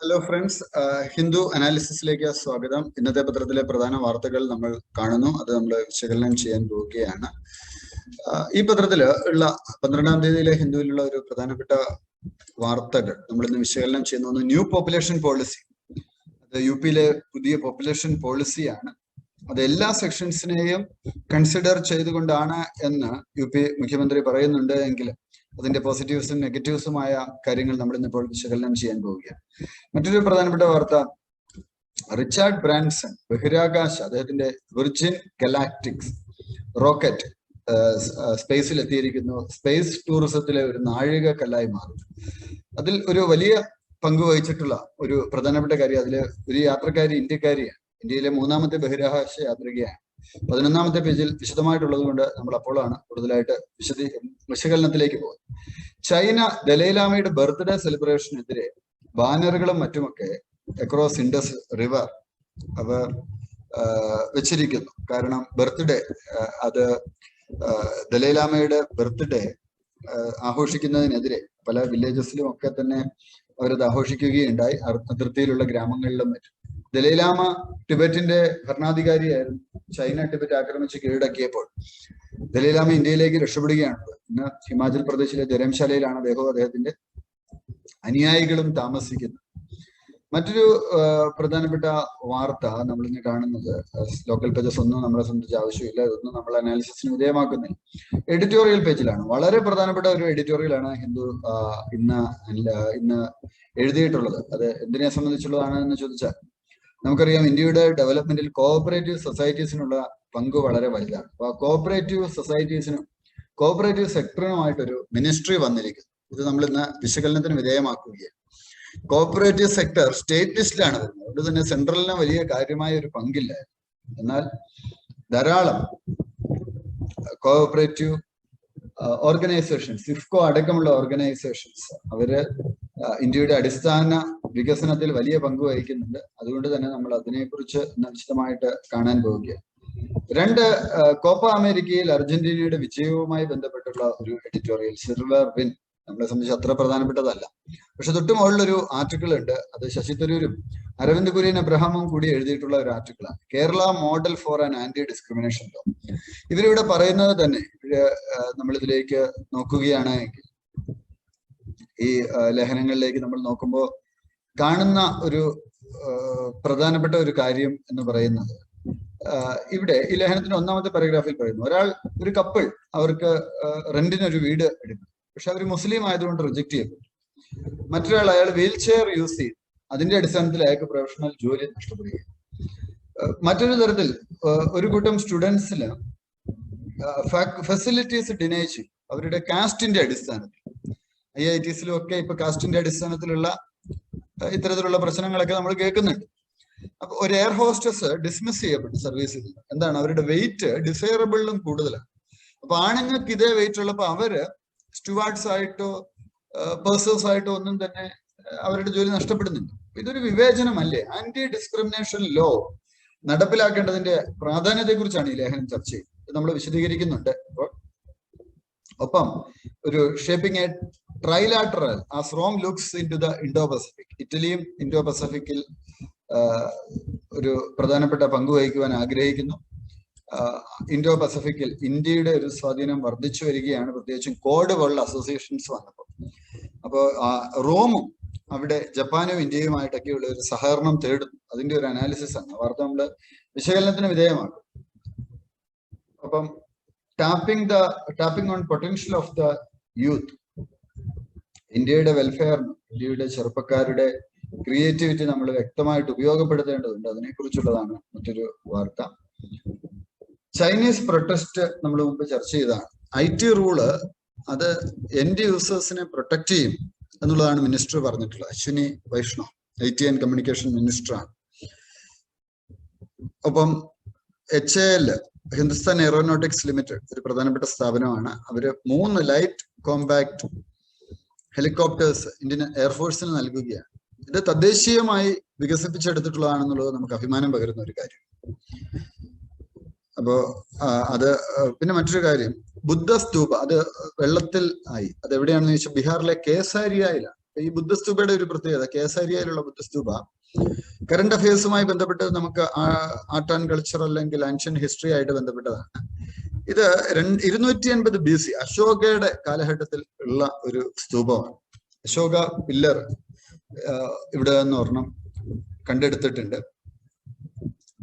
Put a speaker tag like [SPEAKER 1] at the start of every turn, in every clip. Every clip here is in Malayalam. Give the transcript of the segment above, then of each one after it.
[SPEAKER 1] ഹലോ ഫ്രണ്ട്സ്, ഹിന്ദു അനാലിസിസിലേക്ക് സ്വാഗതം. ഇന്നത്തെ പത്രത്തിലെ പ്രധാന വാർത്തകൾ നമ്മൾ കാണുന്നു, അത് നമ്മൾ വിശകലനം ചെയ്യാൻ പോവുകയാണ്. ഈ പത്രത്തിൽ ഉള്ള 12-ാം തീയതിയിലെ ഹിന്ദുവിലുള്ള ഒരു പ്രധാനപ്പെട്ട വാർത്തകൾ നമ്മൾ ഇന്ന് വിശകലനം ചെയ്യുന്ന ന്യൂ പോപ്പുലേഷൻ പോളിസി. അത് യു.പിയിലെ പുതിയ പോപ്പുലേഷൻ പോളിസിയാണ്. അത് എല്ലാ സെക്ഷൻസിനെയും കൺസിഡർ ചെയ്തുകൊണ്ടാണ് എന്ന് യു.പി മുഖ്യമന്ത്രി പറയുന്നുണ്ട്. എങ്കിലും അതിന്റെ പോസിറ്റീവ്സും നെഗറ്റീവ്സുമായ കാര്യങ്ങൾ നമ്മൾ ഇന്നിപ്പോൾ വിശകലനം ചെയ്യാൻ പോവുകയാണ്. മറ്റൊരു പ്രധാനപ്പെട്ട വാർത്ത, റിച്ചാർഡ് ബ്രാൻസൺ ബഹിരാകാശ അദ്ദേഹത്തിന്റെ വിർജിൻ ഗലാക്റ്റിക്സ് റോക്കറ്റ് സ്പേസിൽ എത്തിയിരിക്കുന്നു. സ്പേസ് ടൂറിസത്തിലെ ഒരു നാഴികക്കല്ലായി മാറും. അതിൽ ഒരു വലിയ പങ്ക് വഹിച്ചിട്ടുള്ള ഒരു പ്രധാനപ്പെട്ട കാര്യം, അതിൽ ഒരു യാത്രക്കാരി ഇന്ത്യക്കാരിയാണ്. ഇന്ത്യയിലെ 3-ാമത്തെ ബഹിരാകാശ യാത്രികയാണ്. 11-ാമത്തെ പേജിൽ വിശദമായിട്ടുള്ളത് കൊണ്ട് നമ്മൾ അപ്പോഴാണ് കൂടുതലായിട്ട് വിശകലനത്തിലേക്ക് പോകുന്നത്. ചൈന ദലൈലാമയുടെ ബർത്ത്ഡേ സെലിബ്രേഷനെതിരെ ബാനറുകളും മറ്റുമൊക്കെ അക്രോസ് ഇൻഡസ് റിവർ അവർ വെച്ചിരിക്കുന്നു. കാരണം ബർത്ത്ഡേ, അത് ദലൈലാമയുടെ ബർത്ത്ഡേ ആഘോഷിക്കുന്നതിനെതിരെ പല വില്ലേജസിലും ഒക്കെ തന്നെ അവരത് ആഘോഷിക്കുകയുണ്ടായി, അതിർത്തിയിലുള്ള ഗ്രാമങ്ങളിലും മറ്റും. ദലൈലാമ ടിബറ്റിന്റെ ഭരണാധികാരിയായിരുന്നു. ചൈന ടിബറ്റ് ആക്രമിച്ച് കീഴടക്കിയപ്പോൾ ദലൈലാമ ഇന്ത്യയിലേക്ക് രക്ഷപ്പെടുകയാണ്. ഇന്ന് ഹിമാചൽ പ്രദേശിലെ ധരംശാലയിലാണ് അദ്ദേഹവും അദ്ദേഹത്തിന്റെ അനുയായികളും താമസിക്കുന്നത്. മറ്റൊരു പ്രധാനപ്പെട്ട വാർത്ത നമ്മൾ ഇന്ന് കാണുന്നത്, ലോക്കൽ പേജസ് ഒന്നും നമ്മളെ സംബന്ധിച്ച് ആവശ്യമില്ല, ഇതൊന്നും നമ്മൾ അനാലിസിസിന് വിധേയമാക്കുന്നില്ല. എഡിറ്റോറിയൽ പേജിലാണ് വളരെ പ്രധാനപ്പെട്ട ഒരു എഡിറ്റോറിയലാണ് ഹിന്ദു ഇന്ന് എഴുതിയിട്ടുള്ളത്. അത് എന്തിനെ സംബന്ധിച്ചുള്ളതാണ് എന്ന് ചോദിച്ചാൽ, നമുക്കറിയാം ഇന്ത്യയുടെ ഡെവലപ്മെന്റിൽ കോഓപ്പറേറ്റീവ് സൊസൈറ്റീസിനുള്ള പങ്ക് വളരെ വലുതാണ്. അപ്പൊ കോഓപ്പറേറ്റീവ് സൊസൈറ്റീസിനും കോഓപ്പറേറ്റീവ് സെക്ടറിനുമായിട്ടൊരു മിനിസ്ട്രി വന്നിരിക്കുന്നു. ഇത് നമ്മൾ ഇന്ന് വിശകലനത്തിന് വിധേയമാക്കുകയാണ്. കോഓപ്പറേറ്റീവ് സെക്ടർ സ്റ്റേറ്റ് ലിസ്റ്റിലാണ് വരുന്നത്, അതുകൊണ്ട് തന്നെ സെൻട്രലിന് വലിയ കാര്യമായ ഒരു പങ്കില്ലായിരുന്നു. എന്നാൽ ധാരാളം കോഓപ്പറേറ്റീവ് ഓർഗനൈസേഷൻസ്, സിഫ്കോ അടക്കമുള്ള ഓർഗനൈസേഷൻസ് അവര് ഇന്ത്യയുടെ അടിസ്ഥാന വികസനത്തിൽ വലിയ പങ്ക് വഹിക്കുന്നുണ്ട്. അതുകൊണ്ട് തന്നെ നമ്മൾ അതിനെക്കുറിച്ച് വിശദമായിട്ട് കാണാൻ പോവുകയാണ്. 2 കോപ്പ അമേരിക്കയിൽ അർജന്റീനയുടെ വിജയവുമായി ബന്ധപ്പെട്ടുള്ള ഒരു എഡിറ്റോറിയൽ, സിൽവർ വിൻ, നമ്മളെ സംബന്ധിച്ച് അത്ര പ്രധാനപ്പെട്ടതല്ല. പക്ഷെ തൊട്ട് മുകളിലൊരു ആർട്ടിക്കിൾ ഉണ്ട്, അത് ശശി തരൂരും അരവിന്ദ് കുര്യൻ അബ്രഹാമും കൂടി എഴുതിയിട്ടുള്ള ഒരു ആർട്ടിക്കിളാണ്. Kerala model for an anti discrimination law. ഇവരിവിടെ പറയുന്നത് തന്നെ, നമ്മൾ ഇതിലേക്ക് നോക്കുകയാണ് എങ്കിൽ, ഈ ലേഖനങ്ങളിലേക്ക് നമ്മൾ നോക്കുമ്പോൾ കാണുന്ന ഒരു പ്രധാനപ്പെട്ട ഒരു കാര്യം എന്ന് പറയുന്നത്, ഇവിടെ ഈ ലേഖനത്തിന്റെ 1-ാമത്തെ പാരഗ്രാഫിൽ പറയുന്നു, ഒരു കപ്പിൾ അവർക്ക് റെന്റിനൊരു വീട് എടുക്കും. പക്ഷെ അവർ മുസ്ലിം ആയതുകൊണ്ട് റിജക്ട് ചെയ്യപ്പെട്ടു. മറ്റൊരാൾ, അയാൾ വീൽ ചെയർ യൂസ് ചെയ്തു, അതിന്റെ അടിസ്ഥാനത്തിൽ അയാൾക്ക് പ്രൊഫഷണൽ ജോലി നഷ്ടപ്പെടുകയും. മറ്റൊരു തരത്തിൽ ഒരു കൂട്ടം സ്റ്റുഡൻസിന് ഫെസിലിറ്റീസ് ഡിനൈ ചെയ്യും അവരുടെ കാസ്റ്റിന്റെ അടിസ്ഥാനത്തിൽ. IITസിലും ഒക്കെ ഇപ്പൊ കാസ്റ്റിന്റെ അടിസ്ഥാനത്തിലുള്ള ഇത്തരത്തിലുള്ള പ്രശ്നങ്ങളൊക്കെ നമ്മൾ കേൾക്കുന്നുണ്ട്. അപ്പൊ ഒരു എയർ ഹോസ്റ്റസ് ഡിസ്മിസ് ചെയ്യപ്പെട്ടു സർവീസിൽ. എന്താണ്? അവരുടെ വെയിറ്റ് ഡിസൈറബിളിലും കൂടുതലാണ്. അപ്പൊ ആണുങ്ങൾക്ക് ഇതേ വെയിറ്റ് ഉള്ളപ്പോൾ അവര് സ്റ്റുവാർഡ്സ് ആയിട്ടോ പേഴ്സേഴ്സ് ആയിട്ടോ ഒന്നും തന്നെ അവരുടെ ജോലി നഷ്ടപ്പെടുന്നുണ്ട്. ഇതൊരു വിവേചനമല്ലേ? ആന്റി ഡിസ്ക്രിമിനേഷൻ ലോ നടപ്പിലാക്കേണ്ടതിന്റെ പ്രാധാന്യത്തെ കുറിച്ചാണ് ഈ ലേഖനം ചർച്ച ചെയ്യുന്നത്. നമ്മൾ വിശദീകരിക്കുന്നുണ്ട്. ഒപ്പം ഒരു shaping a trilateral as Rome looks into the Indo Pacific. ഇറ്റലിയും ഇൻഡോ പസഫിക്കിൽ ഒരു പ്രധാനപ്പെട്ട പങ്ക് വഹിക്കുവാൻ ആഗ്രഹിക്കുന്നു. ഇൻഡോ പസഫിക്കിൽ ഇന്ത്യയുടെ ഒരു സ്വാധീനം വർദ്ധിച്ചു വരികയാണ്, പ്രത്യേകിച്ചും കോഡ് പോലുള്ള അസോസിയേഷൻസ് വന്നപ്പോൾ. അപ്പോൾ റോമും അവിടെ ജപ്പാനും ഇന്ത്യയുമായിട്ടൊക്കെയുള്ള ഒരു സഹകരണം തേടുന്നു. അതിന്റെ ഒരു അനാലിസിസ് ആണ് വാർത്ത നമ്മൾ വിശകലനത്തിന് വിധേയമാക്കും. അപ്പം tapping on potential of the youth, ഇന്ത്യയുടെ വെൽഫെയറിന്, ഇന്ത്യയുടെ ചെറുപ്പക്കാരുടെ ക്രിയേറ്റിവിറ്റി നമ്മൾ വ്യക്തമായിട്ട് ഉപയോഗപ്പെടുത്തേണ്ടതുണ്ട്. അതിനെക്കുറിച്ചുള്ളതാണ് മറ്റൊരു വാർത്ത. ചൈനീസ് പ്രൊട്ടസ്റ്റ് നമ്മൾ മുമ്പ് ചർച്ച ചെയ്തതാണ്. IT റൂള് അത് എൻഡ് യൂസേഴ്സിനെ പ്രൊട്ടക്ട് ചെയ്യും എന്നുള്ളതാണ് മിനിസ്റ്റർ പറഞ്ഞിട്ടുള്ളത്. Ashwini Vaishnaw IT and communication മിനിസ്റ്ററാണ്. ഒപ്പം HAL, ഹിന്ദുസ്ഥാൻ എയറോനോട്ടിക്സ് ലിമിറ്റഡ്, ഒരു പ്രധാനപ്പെട്ട സ്ഥാപനമാണ്. അവര് 3 ലൈറ്റ് കോമ്പാക്ട് ഹെലികോപ്റ്റേഴ്സ് ഇന്ത്യൻ എയർഫോഴ്സിന് നൽകുകയാണ്. ഇത് തദ്ദേശീയമായി വികസിപ്പിച്ചെടുത്തിട്ടുള്ളതാണെന്നുള്ളത് നമുക്ക് അഭിമാനം പകരുന്ന ഒരു കാര്യം. അപ്പോ അത് പിന്നെ മറ്റൊരു കാര്യം, ബുദ്ധ സ്തൂപ അത് വെള്ളത്തിൽ ആയി. അത് എവിടെയാണെന്ന് ചോദിച്ചാൽ ബീഹാറിലെ കേസാരിയയിലാണ്. ഈ ബുദ്ധസ്തൂപയുടെ ഒരു പ്രത്യേകത, കേസാരിയയിലുള്ള ബുദ്ധസ്തൂപ കറണ്ട് അഫയേഴ്സുമായി ബന്ധപ്പെട്ട് നമുക്ക് ആർട്ട് ആൻഡ് കൾച്ചർ അല്ലെങ്കിൽ ആൻഷ്യൻ ഹിസ്റ്ററി ആയിട്ട് ബന്ധപ്പെട്ടതാണ്. ഇത് 250 BC അശോകയുടെ കാലഘട്ടത്തിൽ ഉള്ള ഒരു സ്തൂപമാണ്. അശോക പില്ലർ ഇവിടെ നിന്ന് ഒരെണ്ണം കണ്ടെടുത്തിട്ടുണ്ട്.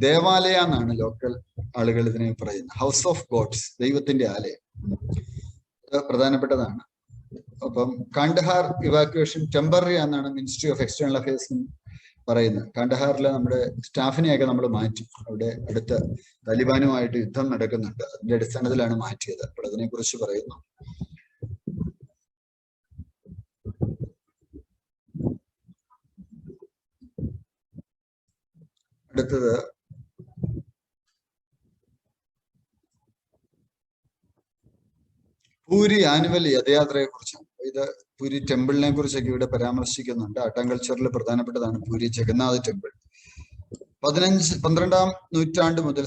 [SPEAKER 1] ദേവാലയ എന്നാണ് ലോക്കൽ ആളുകൾ ഇതിനെ പറയുന്നത്. ഹൗസ് ഓഫ് ഗോഡ്സ്, ദൈവത്തിന്റെ ആലയം. പ്രധാനപ്പെട്ടതാണ്. അപ്പം കാണ്ഡഹാർ ഇവാക്യുവേഷൻ ടെമ്പററി എന്നാണ് മിനിസ്ട്രി ഓഫ് എക്സ്റ്റേണൽ അഫയേഴ്സ് പറയുന്നത്. കാണ്ഡഹാറിലെ നമ്മുടെ സ്റ്റാഫിനെയൊക്കെ നമ്മൾ മാറ്റി. അവിടെ അടുത്ത താലിബാനുമായിട്ട് യുദ്ധം നടക്കുന്നുണ്ട്. അതിന്റെ അടിസ്ഥാനത്തിലാണ് മാറ്റിയത്. അപ്പോൾ അതിനെ കുറിച്ച് പറയുന്നു. അടുത്തത് പൂരി ആനുവൽ രഥയാത്രയെ കുറിച്ചാണ്. ഇത് പൂരി ടെമ്പിളിനെ കുറിച്ചൊക്കെ ഇവിടെ പരാമർശിക്കുന്നുണ്ട്. ആർട്ട് ആൻഡ് കൾച്ചറിൽ പ്രധാനപ്പെട്ടതാണ് പൂരി ജഗന്നാഥ് ടെമ്പിൾ. 12ാം നൂറ്റാണ്ട് മുതൽ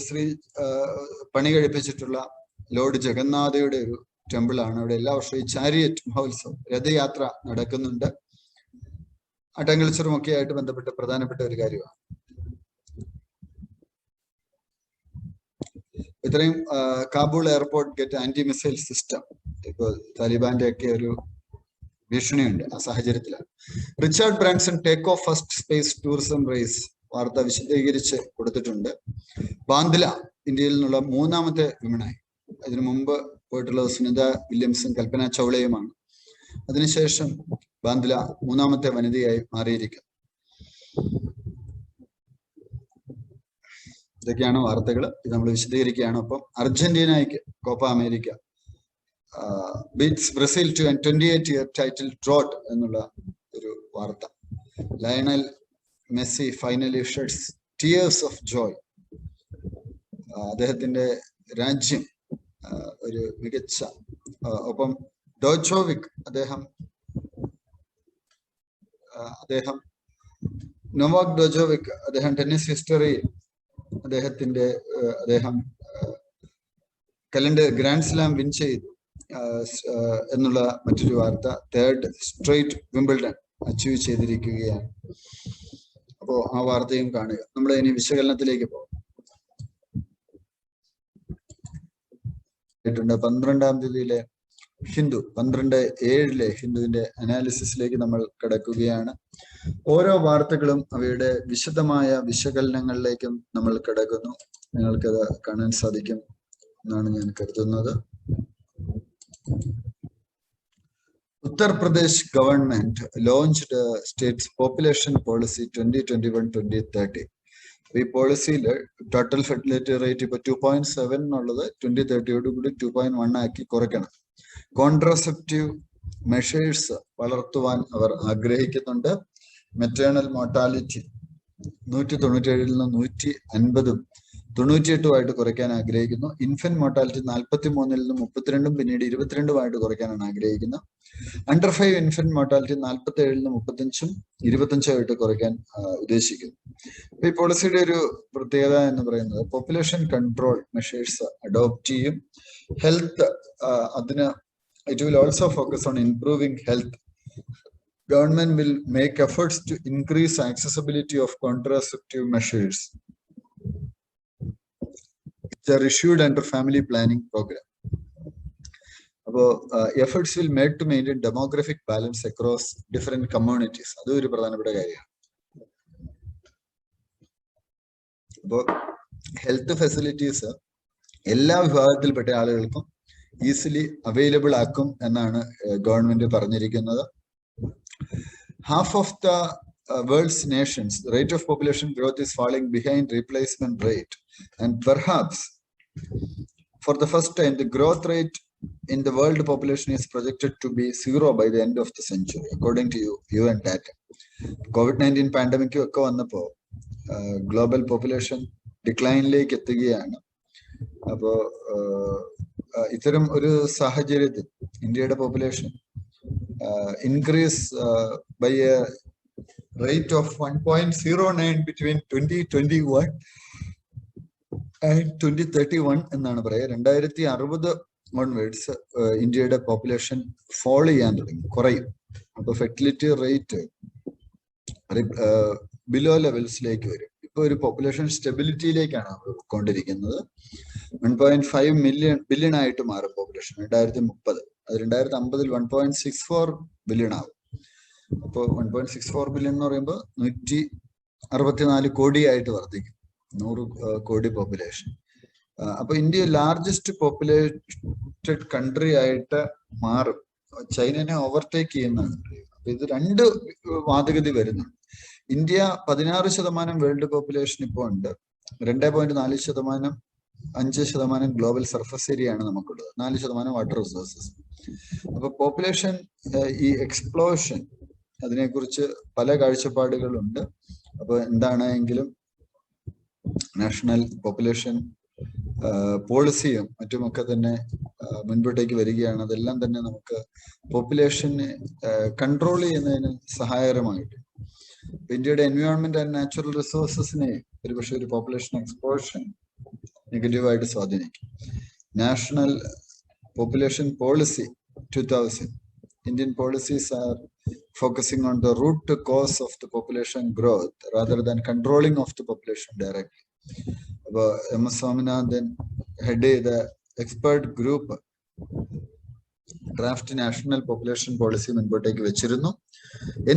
[SPEAKER 1] പണി കഴിപ്പിച്ചിട്ടുള്ള ലോർഡ് ജഗന്നാഥയുടെ ഒരു ടെമ്പിളാണ്. അവിടെ എല്ലാ വർഷവും ഈ ചാരിയറ്റ് മഹോത്സവം, രഥയാത്ര നടക്കുന്നുണ്ട്. ആർട്ട് ആൻഡ് കൾച്ചറും ഒക്കെ ആയിട്ട് ബന്ധപ്പെട്ട് പ്രധാനപ്പെട്ട ഒരു കാര്യമാണ്. ഇത്രയും Kabul airport get anti missile system. ഇപ്പോൾ താലിബാന്റെ ഒക്കെ ഒരു ഭീഷണിയുണ്ട്. ആ സാഹചര്യത്തിലാണ് Richard Branson take off first space tourism race വാർത്ത വിശദീകരിച്ച് കൊടുത്തിട്ടുണ്ട്. ബാന്ദ്ല ഇന്ത്യയിൽ നിന്നുള്ള 3ാമത്തെ വിമനായി. അതിനു മുമ്പ് പോയിട്ടുള്ളത് സുനിത വില്യംസും കൽപ്പന ചൗളയുമാണ്. അതിനുശേഷം ബാന്ദ്ല 3ാമത്തെ വനിതയായി മാറിയിരിക്കുന്നു. ഇതൊക്കെയാണ് വാർത്തകൾ. ഇത് നമ്മൾ വിശദീകരിക്കുകയാണ്. അപ്പം അർജന്റീനയ്ക്ക് Copa America beats Brazil to 28-year title drought എന്നുള്ള ഒരു വാർത്ത. Lionel Messi finally sheds tears of joy. അദ്ദേഹത്തിന്റെ രാജ്യം ഒരു മികച്ച, ഒപ്പം ഡോജോവിക് അദ്ദേഹം നൊവാക് ഡോജോവിക് അദ്ദേഹം ടെന്നീസ് ഹിസ്റ്ററിയിൽ അദ്ദേഹം ഗ്രാൻഡ് സ്ലാം വിൻ ചെയ്തു എന്നുള്ള മറ്റൊരു വാർത്ത. 3rd സ്ട്രേറ്റ് വിംബിൾഡൺ അച്ചീവ് ചെയ്തിരിക്കുകയാണ്. അപ്പോ ആ വാർത്തയും കാണുക. നമ്മൾ ഇനി വിശകലനത്തിലേക്ക് പോകും. 12ാം തീയതിയിലെ ഹിന്ദു 12/7 ഹിന്ദുവിന്റെ അനാലിസിസിലേക്ക് നമ്മൾ കടക്കുകയാണ്. ഓരോ വാർത്തകളും അവയുടെ വിശദമായ വിശകലനങ്ങളിലേക്കും നമ്മൾ കടക്കുന്നു. നിങ്ങൾക്കത് കാണാൻ സാധിക്കും എന്നാണ് ഞാൻ കരുതുന്നത്. Uttar Pradesh government launched States population policy 2021-2030. ഈ പോളിസിയിൽ ടോട്ടൽ ഫെർട്ടിലിറ്റി റേറ്റ് ഇപ്പൊ 2.7 എന്നുള്ളത് 2030 2.1 ആക്കി കുറയ്ക്കണം. കോൺട്രാസെപ്റ്റീവ് മെഷേഴ്സ് വളർത്തുവാൻ അവർ ആഗ്രഹിക്കുന്നുണ്ട്. മെറ്റേണൽ മോർട്ടാലിറ്റി 197 നിന്ന് 150 98 കുറയ്ക്കാൻ ആഗ്രഹിക്കുന്നു. ഇൻഫന്റ് മോർട്ടാലിറ്റി 43 നിന്ന് 32 പിന്നീട് 22 കുറയ്ക്കാനാണ് ആഗ്രഹിക്കുന്നത്. അണ്ടർ 5 ഇൻഫന്റ് മോർട്ടാലിറ്റി 47 നിന്ന് 35 25 കുറയ്ക്കാൻ ഉദ്ദേശിക്കുന്നു. അപ്പൊ ഈ പോളിസിയുടെ ഒരു പ്രത്യേകത എന്ന് പറയുന്നത് പോപ്പുലേഷൻ കൺട്രോൾ മെഷേഴ്സ് അഡോപ്റ്റ് ചെയ്യും. ഹെൽത്ത് അതിന് it will also focus on improving health. Government will make efforts to increase accessibility of contraceptive measures which are issued under family planning program. അപ്പോൾ efforts will made to maintain demographic balance across different communities. അതും ഒരു പ്രധാനപ്പെട്ട കാര്യമാണ്. അപ്പോൾ ഹെൽത്ത് ഫെസിലിറ്റീസ് എല്ലാ വിഭാഗത്തിൽപ്പെട്ട ആളുകൾക്കും ഈസിലി അവൈലബിൾ ആക്കും എന്നാണ് ഗവൺമെന്റ് പറഞ്ഞിരിക്കുന്നത്. Half of the world's Nations rate of population growth is falling behind replacement rate and perhaps for the first time the growth rate in the world population is projected to be 0 by the end of the century according to UN data. COVID-19 pandemic ഒക്കെ വന്നപ്പോ ഗ്ലോബൽ പോപ്പുലേഷൻ ഡിക്ലൈനിലേക്ക് എത്തുകയാണ്. അപ്പോ ഇത്തരം ഒരു സാഹചര്യത്തിൽ ഇന്ത്യയുടെ population increase by a rate of 1.09 between 2021 and 2031 എന്നാണ് പറയുക. 2060 ഓൺവേർഡ്സ് ഇന്ത്യയുടെ പോപ്പുലേഷൻ ഫോൾ ചെയ്യാൻ തുടങ്ങി, കുറയും. അപ്പൊ ഫെർട്ടിലിറ്റി റേറ്റ് ബിലോ ലെവൽസിലേക്ക് വരും. ഇപ്പൊ ഒരു പോപ്പുലേഷൻ സ്റ്റെബിലിറ്റിയിലേക്കാണ് നമ്മൾ പോയിക്കൊണ്ടിരിക്കുന്നത്. 1.5 ബില്യൺ ആയിട്ട് മാറും പോപ്പുലേഷൻ 2030. അത് 2050 1.64 ബില്യൺ ആവും. അപ്പോൾ 1.64 ബില്യൺ എന്ന് പറയുമ്പോൾ 164 കോടിയായിട്ട് വർദ്ധിക്കും, 100 കോടി പോപ്പുലേഷൻ. അപ്പൊ ഇന്ത്യ ലാർജസ്റ്റ് പോപ്പുലേറ്റഡ് കൺട്രി ആയിട്ട് മാറും, ചൈനനെ ഓവർടേക്ക് ചെയ്യുന്നതാണ്. അപ്പൊ ഇത് രണ്ട് വാദഗതി വരുന്നുണ്ട്. ഇന്ത്യ 16% വേൾഡ് പോപ്പുലേഷൻ ഇപ്പോൾ ഉണ്ട്. 2.4%, 5% ഗ്ലോബൽ സർഫസ് ഏരിയ ആണ് നമുക്കുള്ളത്, 4% വാട്ടർ റിസോഴ്സസ്. അപ്പൊ പോപ്പുലേഷൻ ഈ എക്സ്പ്ലോഷൻ അതിനെക്കുറിച്ച് പല കാഴ്ചപ്പാടുകളുണ്ട്. അപ്പൊ എന്താണെങ്കിലും നാഷണൽ പോപ്പുലേഷൻ പോളിസിയും മറ്റുമൊക്കെ തന്നെ മുൻപോട്ടേക്ക് വരികയാണ്. അതെല്ലാം തന്നെ നമുക്ക് പോപ്പുലേഷനെ കൺട്രോൾ ചെയ്യുന്നതിന് സഹായകരമായിട്ട് ഇന്ത്യയുടെ എൻവയോൺമെന്റ് ആൻഡ് നാച്ചുറൽ റിസോഴ്സസിനെ ഒരുപക്ഷെ ഒരു പോപ്പുലേഷൻ എക്സ്പ്ലോഷൻ നെഗറ്റീവായിട്ട് സ്വാധീനിക്കും. National population policy 2000 Indian policies are focusing on the root cause of the population growth rather than controlling of the population directly. M.S. Swaminathan head the expert group draft national population policy മുൻപോട്ടേക്ക് വെച്ചിരുന്നു.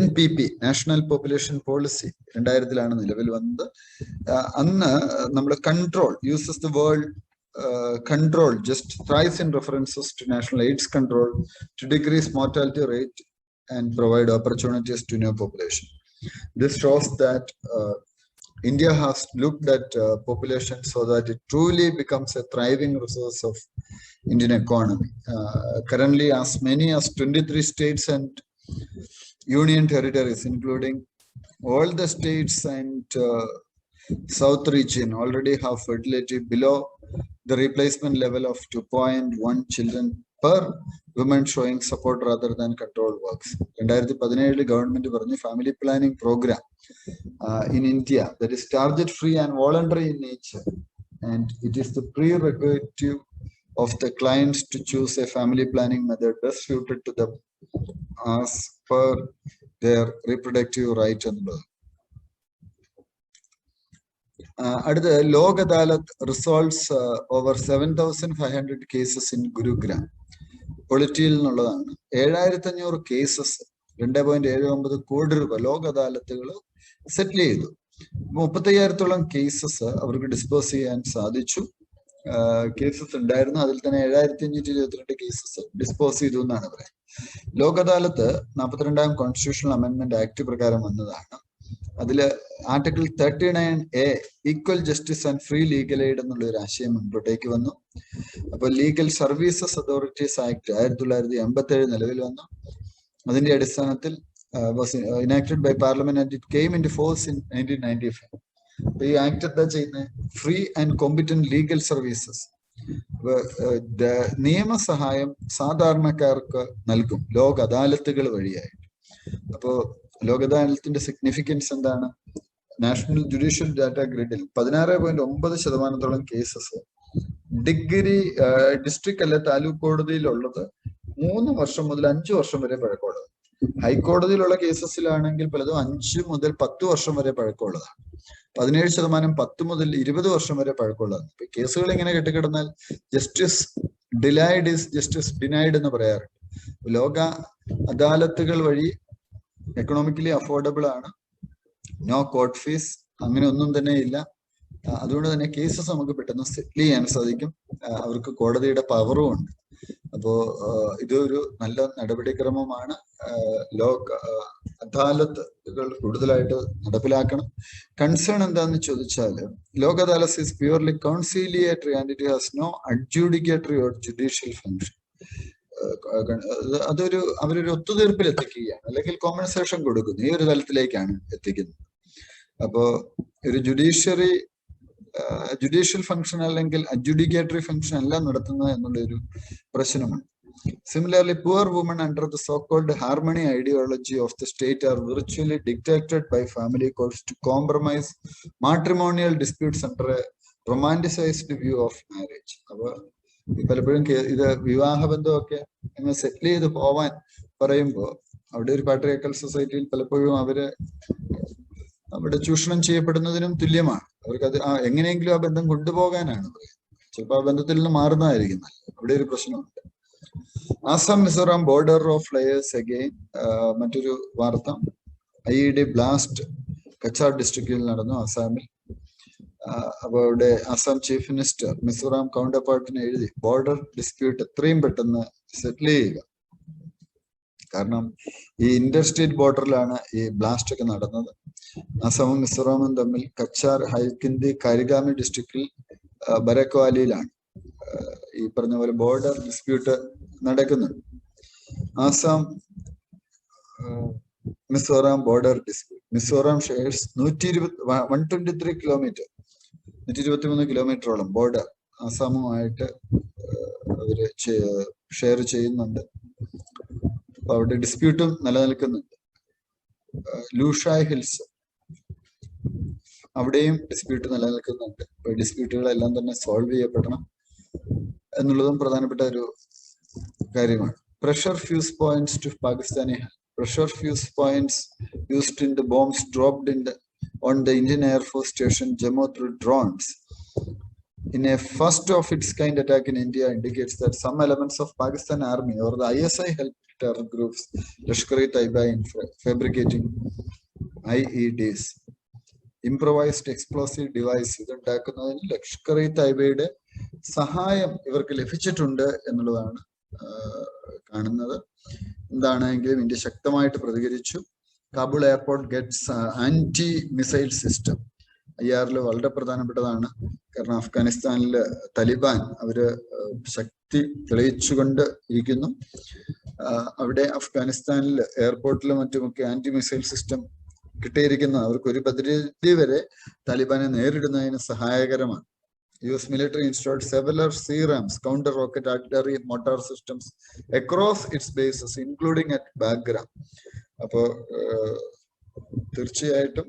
[SPEAKER 1] NPP നാഷണൽ പോപ്പുലേഷൻ പോളിസി 2000-ലാണ് നിലവിൽ വന്നത്. അന്ന് നമ്മൾ control uses the word control just thrice in references to national AIDS control to decrease mortality rate and provide opportunities to new population. This shows that India has looked at population so that it truly becomes a thriving resource of Indian economy. Currently, as many as 23 states and union territories, including all the states and South region, already have fertility below the replacement level of 2.1 children per woman, showing support rather than control works. 2017 government പറഞ്ഞ family planning program in India that is target free and voluntary in nature, and it is the prerequisite of the clients to choose a family planning method best suited to them as per their reproductive right എന്നുള്ളത്. അടുത്ത Lok Adalat റിസോൾവ്സ് over 7,500 cases in Gurugram. പൊളിറ്റിയിൽ നിന്നുള്ളതാണ്. 7,500 കേസസ് 2.79 കോടി രൂപ ലോക് അദാലത്തുകൾ സെറ്റിൽ ചെയ്തു. 35,000-ഓളം കേസസ് അവർക്ക് ഡിസ്പോസ് ചെയ്യാൻ സാധിച്ചു. കേസസ് ഉണ്ടായിരുന്നു, അതിൽ തന്നെ 7,522 കേസസ് ഡിസ്പോസ് ചെയ്തു എന്നാണ് പറയുന്നത്. Lok Adalat 42ാം constitutional amendment act പ്രകാരം വന്നതാണ്. അതില് article 39A equal justice and free legal aid എന്നുള്ള ഒരു ആശയം മുൻപോട്ടേക്ക് വന്നു. അപ്പൊ ലീഗൽ സർവീസസ് അതോറിറ്റീസ് ആക്ട് 1987 നിലവിൽ വന്നു. അതിന്റെ അടിസ്ഥാനത്തിൽ was enacted by parliament and it came into force in 1995. ഈ ആക്ട് എന്താ ചെയ്യുന്നത്? Free and competent legal services, നിയമസഹായം സാധാരണക്കാർക്ക് നൽകും ലോക് അദാലത്തുകൾ വഴിയായിട്ട്. അപ്പോ ലോക് അദാലത്തിന്റെ സിഗ്നിഫിക്കൻസ് എന്താണ്? നാഷണൽ ജുഡീഷ്യൽ ഡാറ്റ ഗ്രിഡിൽ 16.9% കേസസ് ഡിസ്ട്രിക്ട് അല്ലെ താലൂക്ക് കോടതിയിലുള്ളത് 3 വർഷം മുതൽ 5 വർഷം വരെ പഴക്കമുള്ളത്. ഹൈക്കോടതിയിലുള്ള കേസസിലാണെങ്കിൽ പലതും 5 മുതൽ 10 വർഷം വരെ പഴക്കമുള്ളതാണ്. 17% 10 മുതൽ 20 വർഷം വരെ പഴക്കമുള്ളതാണ്. ഇപ്പൊ കേസുകൾ ഇങ്ങനെ കെട്ടിക്കിടന്നാൽ justice delayed is justice denied എന്ന് പറയാറുണ്ട്. ലോക അദാലത്തുകൾ വഴി എക്കണോമിക്കലി അഫോർഡബിൾ ആണ്, നോ കോർട്ട് ഫീസ്, അങ്ങനെ ഒന്നും തന്നെ ഇല്ല. അതുകൊണ്ട് തന്നെ കേസസ് നമുക്ക് പെട്ടെന്ന് സെറ്റിൽ ചെയ്യാൻ സാധിക്കും. അവർക്ക് കോടതിയുടെ പവറും ഉണ്ട്. അപ്പോ ഇതൊരു നല്ല നടപടിക്രമമാണ്. ലോക് അദാലത്തുകൾ കൂടുതലായിട്ട് നടപ്പിലാക്കണം. കൺസേൺ എന്താന്ന് ചോദിച്ചാൽ Lok Adalat is purely conciliatory and it has no adjudicatory or judicial function. അവരൊരു ഒത്തുതീർപ്പിൽ എത്തിക്കുകയാണ്, അല്ലെങ്കിൽ കോമ്പൻസേഷൻ കൊടുക്കുന്നു, ഈ ഒരു തലത്തിലേക്കാണ് എത്തിക്കുന്നത്. അപ്പോ ഒരു ജുഡീഷ്യൽ ഫംഗ്ഷൻ അല്ലെങ്കിൽ അഡ്ജുഡിക്കേറ്ററി ഫംഗ്ഷൻ എല്ലാം നടത്തുന്നത് എന്നുള്ളൊരു പ്രശ്നമാണ്. Similarly, poor women under the so-called harmony ideology of the state are virtually dictated by family courts to compromise matrimonial disputes under a romanticized view of marriage. അപ്പൊ പലപ്പോഴും ഇത് വിവാഹബന്ധമൊക്കെ സെറ്റിൽ ചെയ്ത് പോവാൻ പറയുമ്പോൾ അവിടെ ഒരു പാട്രിയാർക്കൽ സൊസൈറ്റിയിൽ പലപ്പോഴും അവര് അവിടെ ചൂഷണം ചെയ്യപ്പെടുന്നതിനും തുല്യമാണ്. അവർക്ക് എങ്ങനെയെങ്കിലും ആ ബന്ധം കൊണ്ടുപോകാനാണ് പറയുന്നത്. ചിലപ്പോൾ ആ ബന്ധത്തിൽ നിന്ന് മാറുന്നതായിരിക്കും നല്ലത്. അവിടെ ഒരു പ്രശ്നമുണ്ട്. Assam Mizoram border of layers again. മറ്റൊരു വാർത്ത, IED ബ്ലാസ്റ്റ് കച്ചാർ ഡിസ്ട്രിക്റ്റിൽ നടന്നു, ആസാമിൽ. അപ്പോൾ അവിടെ Assam chief minister Mizoram counter പാർട്ടിനെ എഴുതി ബോർഡർ ഡിസ്പ്യൂട്ട് എത്രയും പെട്ടെന്ന് സെറ്റിൽ ചെയ്യുക. കാരണം ഈ ഇന്റർ സ്റ്റേറ്റ് ബോർഡറിലാണ് ഈ ബ്ലാസ്റ്റ് ഒക്കെ നടന്നത്. ആസാമും മിസോറാമും തമ്മിൽ കച്ചാർ, ഹൈക്കിന്തി, കരിഗാമി ഡിസ്ട്രിക്റ്റിൽ ബരക്വാലിയിലാണ് ഈ പറഞ്ഞ പോലെ ബോർഡർ ഡിസ്പ്യൂട്ട് നടക്കുന്നുണ്ട്. Assam Mizoram border dispute. Mizoram shares 123 kilometre, 123 കിലോമീറ്ററോളം ബോർഡർ ആസാമുമായിട്ട് അവര് ഷെയർ ചെയ്യുന്നുണ്ട്. അപ്പൊ അവിടെ ഡിസ്പ്യൂട്ടും നിലനിൽക്കുന്നുണ്ട്. ലൂഷായ് ഹിൽസ്, അവിടെയും ഡിസ്പ്യൂട്ട് നിലനിൽക്കുന്നുണ്ട്. അപ്പൊ ഡിസ്പ്യൂട്ടുകളെല്ലാം തന്നെ സോൾവ് ചെയ്യപ്പെടണം എന്നുള്ളതും പ്രധാനപ്പെട്ട ഒരു കാര്യമാണ്. Pressure fuse points to Pakistani. Pressure fuse points used in the bombs dropped on the Indian Air Force Station Jammu through drones in a first of its kind attack in India indicates that some elements of Pakistan Army or the ISI helped terror groups Lashkar-e-Taiba in fabricating IEDs. Improvised explosive device ഇതുണ്ടാക്കുന്നതിന് ലഷ്കർ-ഇ-തൈബയുടെ സഹായം ഇവർക്ക് ലഭിച്ചിട്ടുണ്ട് എന്നുള്ളതാണ് കാണുന്നത്. എന്താണെങ്കിലും ഇന്ത്യ ശക്തമായിട്ട് പ്രതികരിച്ചു. Kabul airport gets anti missile system. IR വളരെ പ്രധാനപ്പെട്ടതാണ്. കാരണം അഫ്ഗാനിസ്ഥാനില് താലിബാൻ അവര് ശക്തി തെളിയിച്ചുകൊണ്ട് ഇരിക്കുന്നു. അവിടെ അഫ്ഗാനിസ്ഥാനിൽ എയർപോർട്ടിലും മറ്റുമൊക്കെ ആന്റി മിസൈൽ സിസ്റ്റം കിട്ടിയിരിക്കുന്നത് അവർക്ക് ഒരു പരിധി വരെ താലിബാനെ നേരിടുന്നതിന് സഹായകരമാണ്. US military installed several CRAMs, counter rocket artillery mortar systems across its bases, including at Bagram. അപ്പോൾ തീർച്ചയായിട്ടും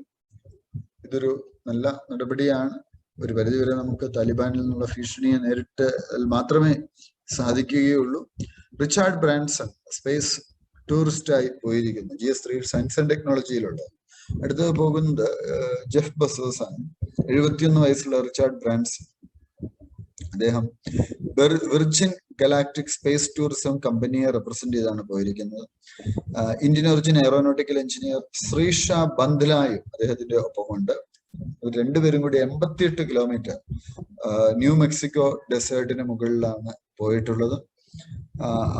[SPEAKER 1] ഇതൊരു നല്ല നടപടിയാണ്. ഒരു പരിധിവരെ നമുക്ക് താലിബാനിൽ നിന്നുള്ള ഭീഷണിയെ നേരിട്ട് മാത്രമേ സാധിക്കുകയുള്ളൂ. റിച്ചാർഡ് ബ്രാൻസൺ സ്പേസ് ടൂറിസ്റ്റായി പോയിരിക്കുന്നു. GS3 science and ടെക്നോളജിയിലുള്ള. അടുത്തത് പോകുന്നത് ജെഫ് ബസോസ് ആണ്. 71 വയസ്സുള്ള റിച്ചാർഡ് ബ്രാൻസൺ. അദ്ദേഹം വിർജിൻ ഗലാക്ടിക് സ്പേസ് ടൂറിസം കമ്പനിയെ റെപ്രസെന്റ് ചെയ്താണ് പോയിരിക്കുന്നത്. Indian origin aeronautical engineer Sirisha ബന്ദ്ലായും അദ്ദേഹത്തിന്റെ ഒപ്പമുണ്ട്. രണ്ടുപേരും കൂടി 88 കിലോമീറ്റർ ന്യൂ മെക്സിക്കോ ഡെസേർട്ടിന് മുകളിലാണ് പോയിട്ടുള്ളത്.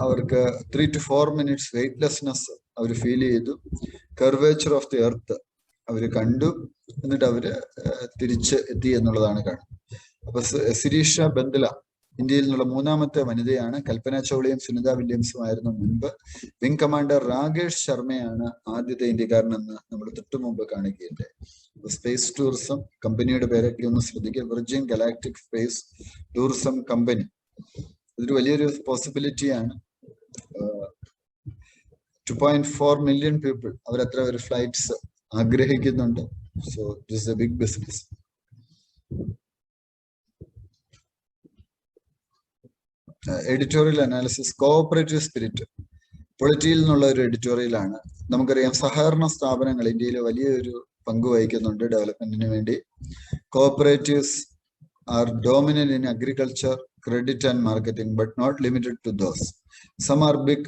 [SPEAKER 1] അവർക്ക് 3 to 4 minutes വെയ്റ്റ്ലെസ്നെസ് അവർ ഫീൽ ചെയ്തു. കർവേച്ചർ ഓഫ് ദി എർത്ത് അവർ കണ്ടു. എന്നിട്ട് അവര് തിരിച്ച് എത്തി എന്നുള്ളതാണ് കാണുന്നത്. അപ്പൊ സിരീഷ ബന്ദ്ല ഇന്ത്യയിൽ നിന്നുള്ള 3ാമത്തെ വനിതയാണ്. കൽപ്പന ചൗളയും സുനിത വില്യംസുമായിരുന്നു മുൻപ്. വിംഗ് കമാൻഡർ രാകേഷ് ശർമ്മയാണ് ആദ്യത്തെ ഇന്ത്യക്കാരനെന്ന് നമ്മൾ തൊട്ടുമുമ്പ് കാണുകയുണ്ടായി. സ്പേസ് ടൂറിസം കമ്പനിയുടെ പേരൊക്കെ ഒന്ന് ശ്രദ്ധിക്കുക. Virgin Galactic space tourism company. ഇതൊരു വലിയൊരു പോസിബിലിറ്റിയാണ്. 2.4 million പീപ്പിൾ അവരത്ര ഒരു ഫ്ലൈറ്റ്സ് ആഗ്രഹിക്കുന്നുണ്ട്. So this a big business. Editorial analysis. Cooperative spirit പൊളിറ്റിയിൽ നിന്നുള്ള ഒരു എഡിറ്റോറിയലാണ്. നമുക്കറിയാം സഹകരണ സ്ഥാപനങ്ങൾ ഇന്ത്യയിൽ വലിയൊരു പങ്ക് വഹിക്കുന്നുണ്ട് ഡെവലപ്മെന്റിന് വേണ്ടി. Cooperatives are dominant in agriculture, credit and marketing, but not limited to those. Some are big.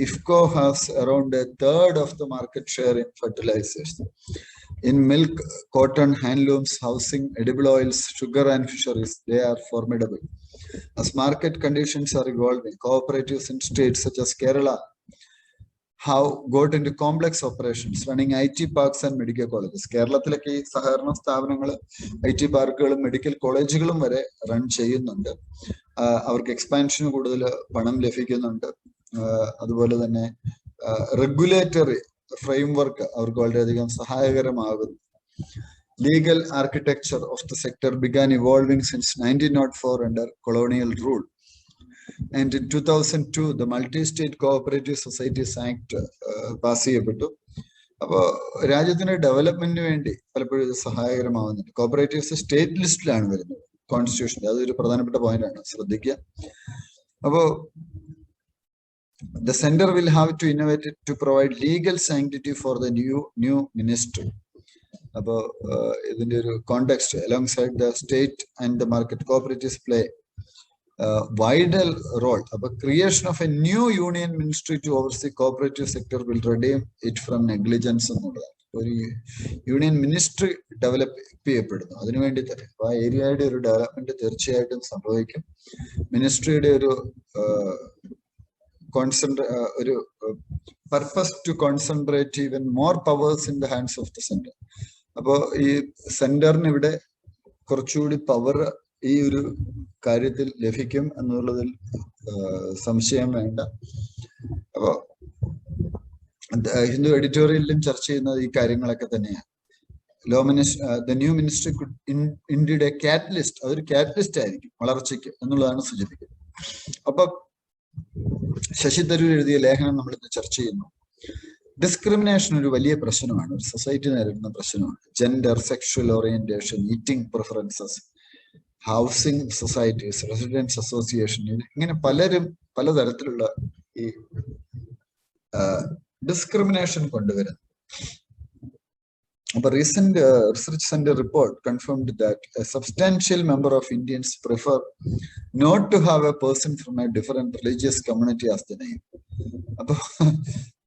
[SPEAKER 1] IFFCO has around 1/3 of the market share in fertilizers. In milk, cotton, handlooms, housing, edible oils, sugar and fisheries, they are formidable. As market conditions are evolving, cooperatives in states such as Kerala have got into complex operations, running IT parks and medical colleges. കേരളത്തിലൊക്കെ ഈ സഹകരണ സ്ഥാപനങ്ങൾ IT പാർക്കുകളും മെഡിക്കൽ കോളേജുകളും വരെ റൺ ചെയ്യുന്നുണ്ട്. അവർക്ക് എക്സ്പാൻഷന് കൂടുതൽ പണം ലഭിക്കുന്നുണ്ട്. അതുപോലെ തന്നെ റെഗുലേറ്ററി ഫ്രെയിംവർക്ക് അവർക്ക് വളരെയധികം സഹായകരമാകുന്നു. Legal architecture of the sector began evolving since 1904 under colonial rule. And in 2002, the Multi-State Cooperative Societies Act pass ചെയ്യപ്പെട്ടു. അപ്പോൾ രാജ്യത്തിന്റെ ഡെവലപ്മെന്റിന് വേണ്ടി പലപ്പോഴും ഇത് സഹായകരമാവുന്നുണ്ട്. കോപ്പറേറ്റീവ്സ് സ്റ്റേറ്റ് ലിസ്റ്റിലാണ് വരുന്നത് കോൺസ്റ്റിറ്റ്യൂഷനിൽ. അതൊരു പ്രധാനപ്പെട്ട പോയിന്റ് ആണ്, ശ്രദ്ധിക്കുക. അപ്പോൾ The center will have to innovate it to provide legal sanctity for the new ministry. അപ്പോൾ ഇതിന്റെ ഒരു context alongside the state and the market cooperatives play vital role. അപ്പൊ creation of a new union ministry to oversee cooperative sector will redeem it from negligence എന്നുള്ളതാണ്. ഒരു യൂണിയൻ മിനിസ്ട്രി ഡെവലപ്പ് ചെയ്യപ്പെടുന്നു അതിനുവേണ്ടി തന്നെ. അപ്പൊ ആ ഏരിയയുടെ ഒരു ഡെവലപ്മെന്റ് തീർച്ചയായിട്ടും സംഭവിക്കും. മിനിസ്ട്രിയുടെ ഒരു ഒരു purpose to concentrate even more powers in the hands of the centre. അപ്പോ ഈ സെന്ററിന് ഇവിടെ കുറച്ചുകൂടി പവർ ഈ ഒരു കാര്യത്തിൽ ലഭിക്കും എന്നുള്ളതിൽ സംശയം വേണ്ട. അപ്പോ ഹിന്ദു എഡിറ്റോറിയലിലും ചർച്ച ചെയ്യുന്നത് ഈ കാര്യങ്ങളൊക്കെ തന്നെയാണ്. ദ ന്യൂ മിനിസ്ട്രി ഇന്ത്യയുടെ കാറ്റലിസ്റ്റ്, അതൊരു കാറ്റലിസ്റ്റ് ആയിരിക്കും വളർച്ചയ്ക്ക് എന്നുള്ളതാണ് സൂചിപ്പിക്കുന്നത്. അപ്പൊ ശശി തരൂർ എഴുതിയ ലേഖനം നമ്മൾ ഇന്ന് ചർച്ച ചെയ്യുന്നു. ഡിസ്ക്രിമിനേഷൻ ഒരു വലിയ പ്രശ്നമാണ്, ഒരു സൊസൈറ്റി നേരിടുന്ന പ്രശ്നമാണ്. Gender, sexual orientation, eating preferences, housing societies, residence association, ഇങ്ങനെ പലരും പലതരത്തിലുള്ള ഈ ഡിസ്ക്രിമിനേഷൻ കൊണ്ടുവരുന്നു. അപ്പൊ recent research centre report confirmed that a substantial member of Indians prefer not to have a person from a different religious community as the name. അപ്പൊ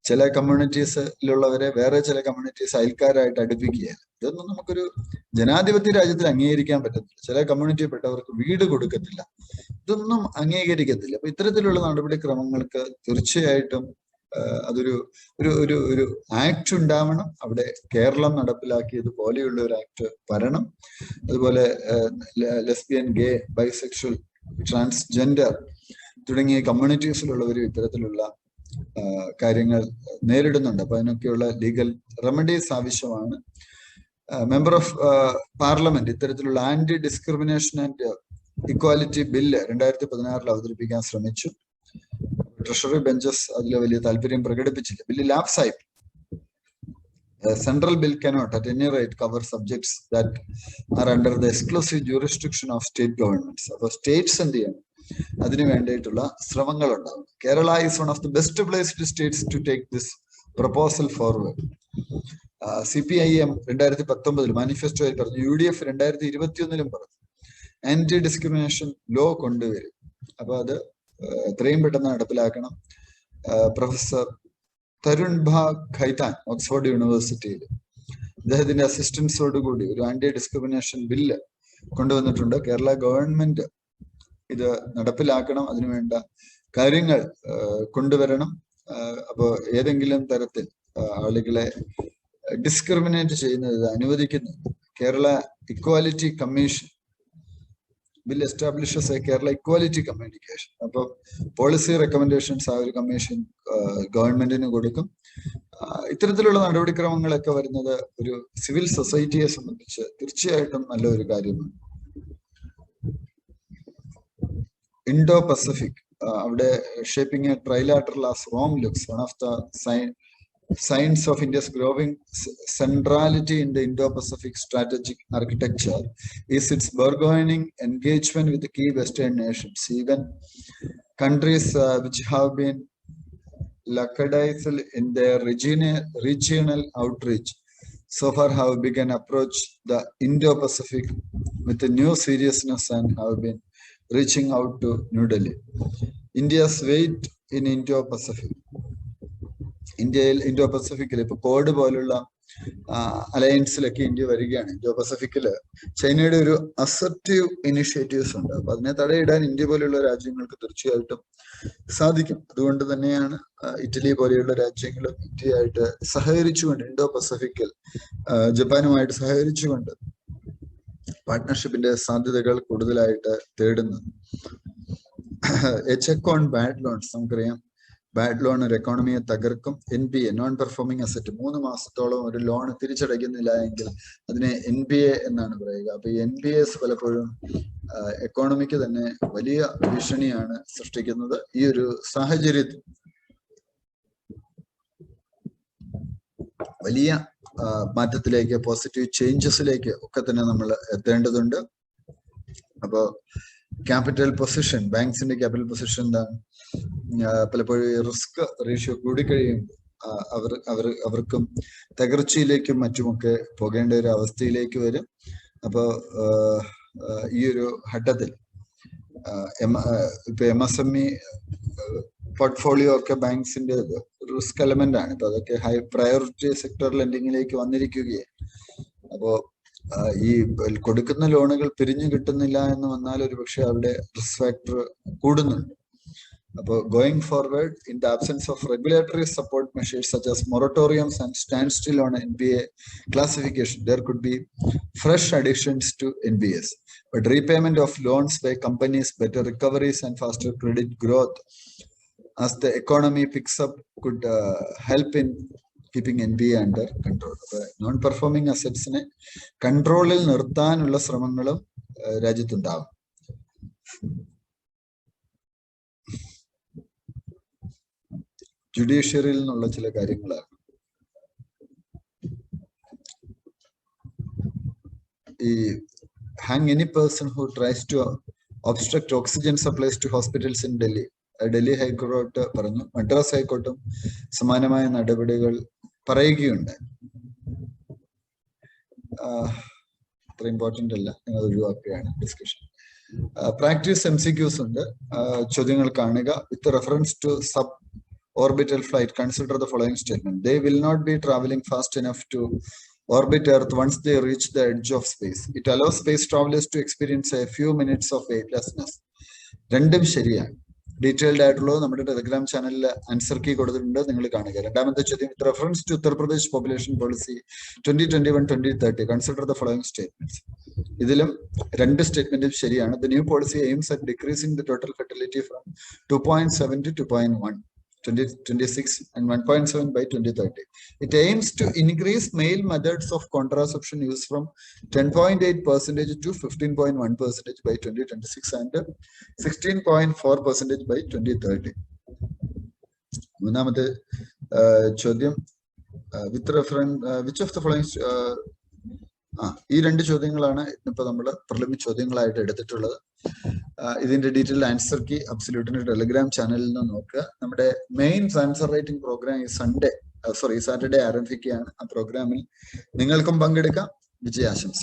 [SPEAKER 1] ചില കമ്മ്യൂണിറ്റീസിലുള്ളവരെ വേറെ ചില കമ്മ്യൂണിറ്റീസ് അയൽക്കാരായിട്ട് അടുപ്പിക്കുകയാണ്. ഇതൊന്നും നമുക്കൊരു ജനാധിപത്യ രാജ്യത്തിൽ അംഗീകരിക്കാൻ പറ്റത്തില്ല. ചില കമ്മ്യൂണിറ്റിയിൽപ്പെട്ടവർക്ക് വീട് കൊടുക്കത്തില്ല, ഇതൊന്നും അംഗീകരിക്കത്തില്ല. അപ്പൊ ഇത്തരത്തിലുള്ള നടപടിക്രമങ്ങൾക്ക് തീർച്ചയായിട്ടും അതൊരു ഒരു ഒരു ഒരു ആക്ട് ഉണ്ടാവണം. അവിടെ കേരളം നടപ്പിലാക്കിയത് പോലെയുള്ള ഒരു ആക്ട് വരണം. അതുപോലെ ലെസ്ബിയൻ, ഗേ, ബൈസെക്ഷൽ, ട്രാൻസ്ജെൻഡർ തുടങ്ങിയ കമ്മ്യൂണിറ്റീസിലുള്ളവരും ഇത്തരത്തിലുള്ള കാര്യങ്ങൾ നേരിടുന്നുണ്ട്. അപ്പൊ അതിനൊക്കെയുള്ള ലീഗൽ റെമഡീസ് ആവശ്യമാണ്. മെമ്പർ ഓഫ് പാർലമെന്റ് ഇത്തരത്തിലുള്ള anti discrimination and equality bill 2016 അവതരിപ്പിക്കാൻ ശ്രമിച്ചു. ട്രഷറി ബെഞ്ചസ് അതിൽ വലിയ താല്പര്യം പ്രകടിപ്പിച്ചില്ല. ബില്ല് ലാപ്സ് ആയി. Central bill cannot at any rate cover subjects that are under the exclusive jurisdiction of state governments. അപ്പൊ സ്റ്റേറ്റ്സ് എന്ത് ചെയ്യണം, അതിനു വേണ്ടിയിട്ടുള്ള ശ്രമങ്ങൾ ഉണ്ടാവും. Kerala is one of the best placed states to take this proposal forward. CPIM 2019 മാനിഫെസ്റ്റോയിൽ പറഞ്ഞു. UDF 2021 പറഞ്ഞു ആന്റി ഡിസ്ക്രിമിനേഷൻ ലോ കൊണ്ടുവരും. അപ്പൊ അത് എത്രയും പെട്ടെന്ന് നടപ്പിലാക്കണം. പ്രൊഫസർ തരുൺ ഖൈതാൻ ഓക്സ്ഫോർഡ് യൂണിവേഴ്സിറ്റിയിൽ അദ്ദേഹത്തിന്റെ അസിസ്റ്റൻസോടുകൂടി ഒരു ആന്റി ഡിസ്ക്രിമിനേഷൻ ബില്ല് കൊണ്ടുവന്നിട്ടുണ്ട്. കേരള ഗവൺമെന്റ് ഇത് നടപ്പിലാക്കണം, അതിനുവേണ്ട കാര്യങ്ങൾ കൊണ്ടുവരണം. അപ്പോൾ ഏതെങ്കിലും തരത്തിൽ ആളുകളെ ഡിസ്ക്രിമിനേറ്റ് ചെയ്യുന്നത് അനുവദിക്കുന്നു. Kerala equality commission bill establishes A Kerala equality communication. അപ്പൊ പോളിസി റെക്കമെൻഡേഷൻസ് ആ ഒരു കമ്മീഷൻ ഗവൺമെന്റിന് കൊടുക്കും. ഇത്തരത്തിലുള്ള നടപടിക്രമങ്ങളൊക്കെ വരുന്നത് ഒരു സിവിൽ സൊസൈറ്റിയെ സംബന്ധിച്ച് തീർച്ചയായിട്ടും നല്ലൊരു കാര്യമാണ്. ഇൻഡോ പസഫിക്, അവിടെ shaping a trilateral as Rome looks, one of the signs of India's growing centrality in the Indo-Pacific strategic architecture is its burgeoning engagement with the key Western nations. Even countries which have been lackadaisical in their regional outreach so far have begun approach the Indo-Pacific with a new seriousness and have been reaching out to New Delhi. India's weight in Indo-Pacific. ഇന്ത്യയിൽ ഇൻഡോ പസഫിക്കിൽ ഇപ്പൊ കോഡ് പോലുള്ള അലയൻസിലൊക്കെ ഇന്ത്യ വരികയാണ്. ഇൻഡോ പസഫിക്കില് ചൈനയുടെ ഒരു അസർട്ടീവ് ഇനിഷ്യേറ്റീവ്സ് ഉണ്ട്. അപ്പൊ അതിനെ തടയിടാൻ ഇന്ത്യ പോലെയുള്ള രാജ്യങ്ങൾക്ക് തീർച്ചയായിട്ടും സാധിക്കും. അതുകൊണ്ട് തന്നെയാണ് ഇറ്റലി പോലെയുള്ള രാജ്യങ്ങളും ഇന്ത്യയായിട്ട് സഹകരിച്ചുകൊണ്ട് ഇൻഡോ പസഫിക്കിൽ ജപ്പാനുമായിട്ട് സഹകരിച്ചുകൊണ്ട് പാർട്ട്ണർഷിപ്പിന്റെ സാധ്യതകൾ കൂടുതലായിട്ട് തേടുന്നത്. A cheque on bad loans, നമുക്കറിയാം ബാഡ് ലോൺ ഒരു എക്കോണമിയെ തകർക്കും. NPA, നോൺ പെർഫോമിംഗ് അസറ്റ്, 3 മാസത്തോളം ഒരു ലോൺ തിരിച്ചടയ്ക്കുന്നില്ല എങ്കിൽ അതിനെ NPA എന്നാണ് പറയുക. അപ്പൊ ഈ NPAs പലപ്പോഴും എക്കോണമിക്ക് തന്നെ വലിയ ഭീഷണിയാണ് സൃഷ്ടിക്കുന്നത്. ഈ ഒരു സാഹചര്യത്തിൽ വലിയ മാറ്റത്തിലേക്ക്, പോസിറ്റീവ് ചേഞ്ചസിലേക്ക് ഒക്കെ തന്നെ നമ്മൾ എത്തേണ്ടതുണ്ട്. അപ്പോ ക്യാപിറ്റൽ പൊസിഷൻ, ബാങ്ക്സിന്റെ ക്യാപിറ്റൽ പൊസിഷൻ എന്താണ്? പലപ്പോഴും റിസ്ക് റേഷ്യോ കൂടിക്കഴിയുമ്പോൾ അവർക്കും തകർച്ചയിലേക്കും മറ്റുമൊക്കെ പോകേണ്ട ഒരു അവസ്ഥയിലേക്ക് വരും. അപ്പോൾ ഈ ഒരു ഘട്ടത്തിൽ ഇപ്പൊ MSME പോർട്ട്ഫോളിയോ ഒക്കെ ബാങ്ക്സിന്റെ റിസ്ക് എലമെന്റ് ആണ്. ഇപ്പൊ അതൊക്കെ ഹൈ പ്രയോറിറ്റി സെക്ടർ ലെൻഡിങ്ങിലേക്ക് വന്നിരിക്കുകയാണ്. അപ്പോ ഈ കൊടുക്കുന്ന ലോണുകൾ പിരിഞ്ഞു കിട്ടുന്നില്ല എന്ന് വന്നാൽ ഒരു പക്ഷെ അവിടെ റിസ്ക് ഫാക്ടർ കൂടുന്നുണ്ട്. അപ്പോൾ going forward, in the absence of regulatory support measures such as moratoriums and standstill on NPA classification, there could be fresh additions to NPAs. But repayment of loans by companies, better recoveries and faster credit growth as the economy picks up could help in keeping NPA under control. Non performing അസറ്റ്സിനെ കൺട്രോളിൽ നിർത്താനുള്ള ശ്രമങ്ങളും രാജ്യത്തുണ്ടാവും. ജുഡീഷ്യറിയിൽ നിന്നുള്ള ചില കാര്യങ്ങളാണ്. ഈ hang any person who tries to obstruct oxygen supplies to hospitals in Delhi. Delhi high court പറഞ്ഞു, മദ്രാസ് ഹൈക്കോർട്ടും സമാനമായ നടപടികൾ പറയുകയുണ്ടായി. അത്ര ഇമ്പോർട്ടൻ്റ് അല്ല, നിങ്ങൾ ഒഴിവാക്കുകയാണ് ഡിസ്കഷൻ. പ്രാക്ടീസ് MCQs ഉണ്ട്. ചോദ്യങ്ങൾ കാണുക. With reference to sub orbital flight, consider the following statement. They will not be traveling fast enough to orbit Earth once they reach the edge of space. It allows space travelers to experience a few minutes of weightlessness. രണ്ടും ശരിയാണ്. ഡീറ്റെയിൽഡ് ആയിട്ടുള്ളത് നമ്മുടെ ടെലഗ്രാം ചാനലിൽ ആൻസർ കീ കൊടുത്തിട്ടുണ്ട്, നിങ്ങൾ കാണുക. രണ്ടാമത്തെ ചോദ്യം, with reference to Uttar Pradesh population policy 2021-2030 consider the following statements. ഇതിലും രണ്ട് സ്റ്റേറ്റ്മെന്റും ശരിയാണ്. The new policy aims at decreasing the total fertility from 2.7 to 2.1 2026 and 1.7 by 2030. It aims to increase male methods of contraception use from 10.8% to 15.1% by 2026 and 16.4% by 2030. മൂന്നാമത്തെ ചോദ്യം, with reference which of the following. ഈ രണ്ട് ചോദ്യങ്ങളാണ് ഇന്നിപ്പോ നമ്മൾ പ്രിലിമിനറി ചോദ്യങ്ങളായിട്ട് എടുത്തിട്ടുള്ളത്. ഇതിന്റെ ഡീറ്റെയിൽ ആൻസർ കീ അബ്സല്യൂട്ടിന്റെ ടെലഗ്രാം ചാനലിൽ നിന്ന് നോക്കുക. നമ്മുടെ മെയിൻ ആൻസർ റൈറ്റിംഗ് പ്രോഗ്രാം ഈ സാറ്റർഡേ ആരംഭിക്കുകയാണ്. ആ പ്രോഗ്രാമിൽ നിങ്ങൾക്കും പങ്കെടുക്കാം. വിജയാശംസ.